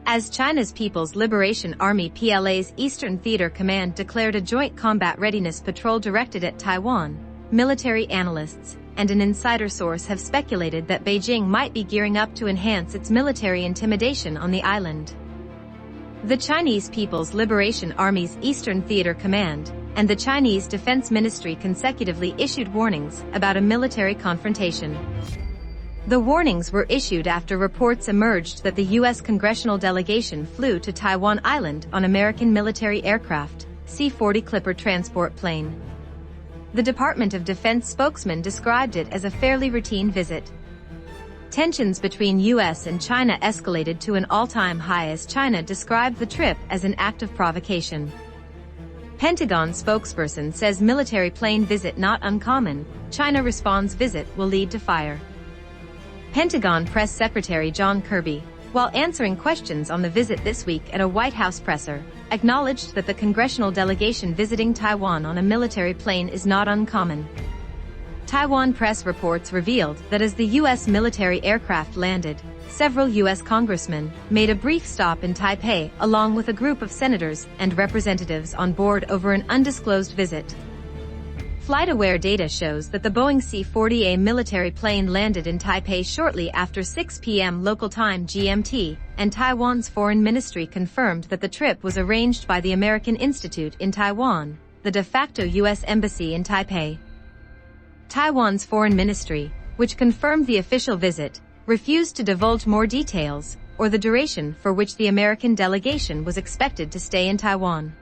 As China's People's Liberation Army (PLA's) Eastern Theater Command declared a joint combat readiness patrol directed at Taiwan, military analysts and an insider source have speculated that Beijing might be gearing up to enhance its military intimidation on the island. The Chinese People's Liberation Army's Eastern Theater Command and the Chinese Defense Ministry consecutively issued warnings about a military confrontation. The warnings were issued after reports emerged that the U.S. congressional delegation flew to Taiwan Island on American military aircraft, C-40 Clipper transport plane. The Department of Defense spokesman described it as a fairly routine visit. Tensions between U.S. and China escalated to an all-time high as China described the trip as an act of provocation. Pentagon spokesperson says military plane visit not uncommon, China responds visit will lead to fire. Pentagon Press Secretary John Kirby, while answering questions on the visit this week at a White House presser, acknowledged that the congressional delegation visiting Taiwan on a military plane is not uncommon. Taiwan press reports revealed that as the U.S. military aircraft landed, several U.S. congressmen made a brief stop in Taipei along with a group of senators and representatives on board over an undisclosed visit. FlightAware data shows that the Boeing C-40A military plane landed in Taipei shortly after 6 p.m. local time GMT, and Taiwan's foreign ministry confirmed that the trip was arranged by the American Institute in Taiwan, the de facto U.S. embassy in Taipei. Taiwan's foreign ministry, which confirmed the official visit, refused to divulge more details or the duration for which the American delegation was expected to stay in Taiwan.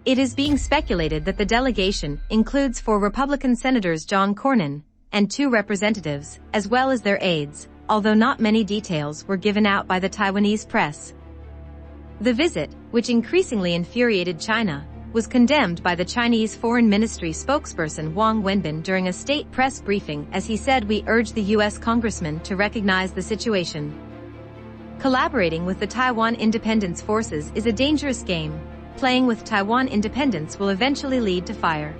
It is being speculated that the delegation includes 4 Republican Senators John Cornyn and 2 representatives, as well as their aides, although not many details were given out by the Taiwanese press. The visit, which increasingly infuriated China, was condemned by the Chinese Foreign Ministry spokesperson Wang Wenbin during a state press briefing as he said, "We urge the U.S. congressmen to recognize the situation. Collaborating with the Taiwan independence forces is a dangerous game. Playing with Taiwan independence will eventually lead to fire."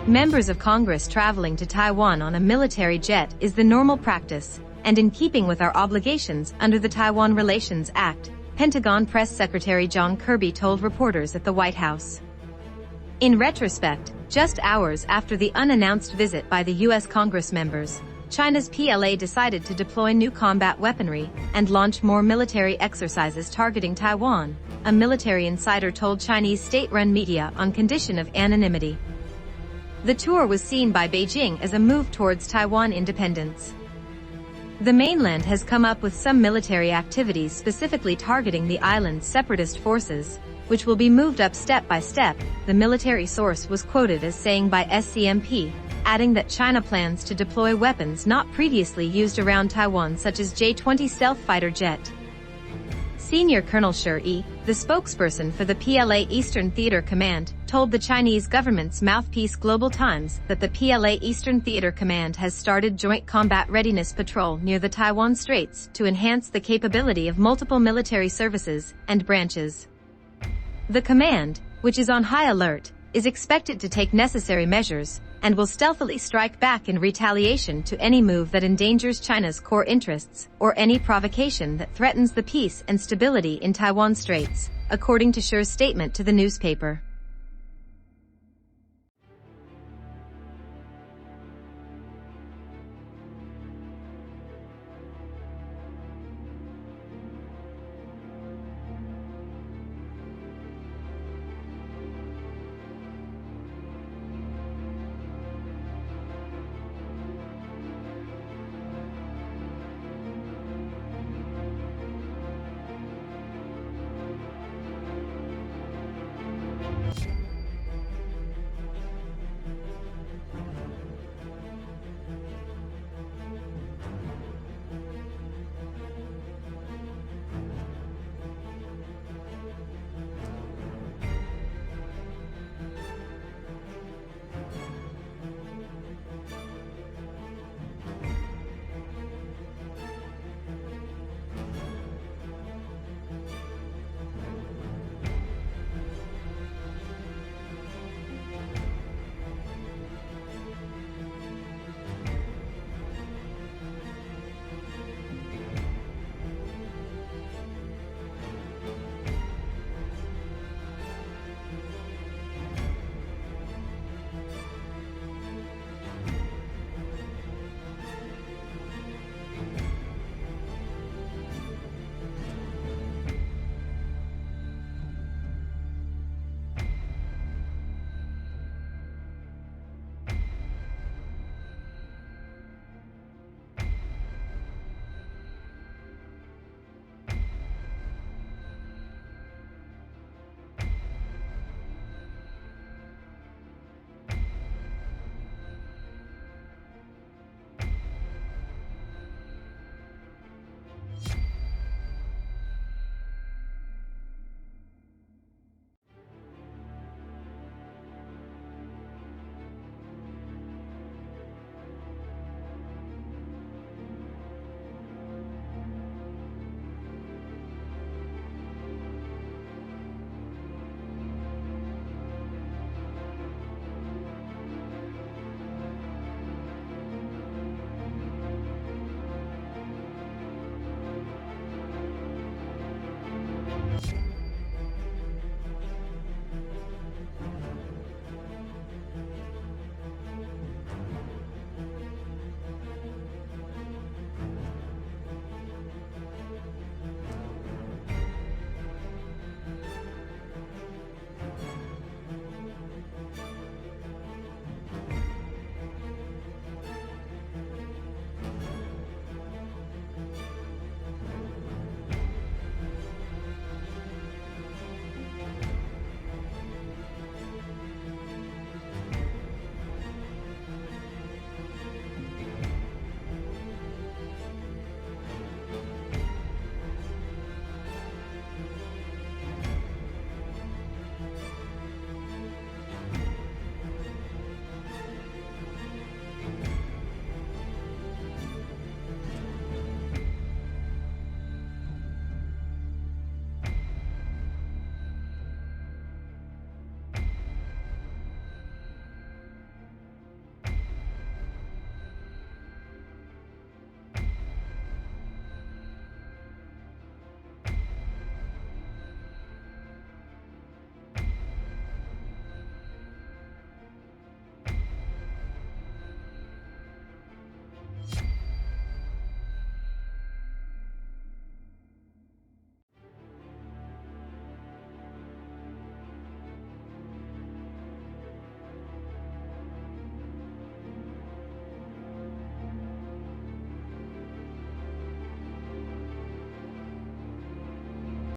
Members of Congress traveling to Taiwan on a military jet is the normal practice, and in keeping with our obligations under the Taiwan Relations Act, Pentagon Press Secretary John Kirby told reporters at the White House. In retrospect, just hours after the unannounced visit by the U.S. Congress members, China's PLA decided to deploy new combat weaponry and launch more military exercises targeting Taiwan, a military insider told Chinese state-run media on condition of anonymity. The tour was seen by Beijing as a move towards Taiwan independence. The mainland has come up with some military activities specifically targeting the island's separatist forces, which will be moved up step by step, the military source was quoted as saying by SCMP, adding that China plans to deploy weapons not previously used around Taiwan such as J-20 stealth fighter jet. Senior Colonel Shi Yi, the spokesperson for the PLA Eastern Theater Command, told the Chinese government's mouthpiece Global Times that the PLA Eastern Theater Command has started joint combat readiness patrol near the Taiwan Straits to enhance the capability of multiple military services and branches. The command, which is on high alert, is expected to take necessary measures and will stealthily strike back in retaliation to any move that endangers China's core interests or any provocation that threatens the peace and stability in Taiwan Straits, according to Shi's statement to the newspaper.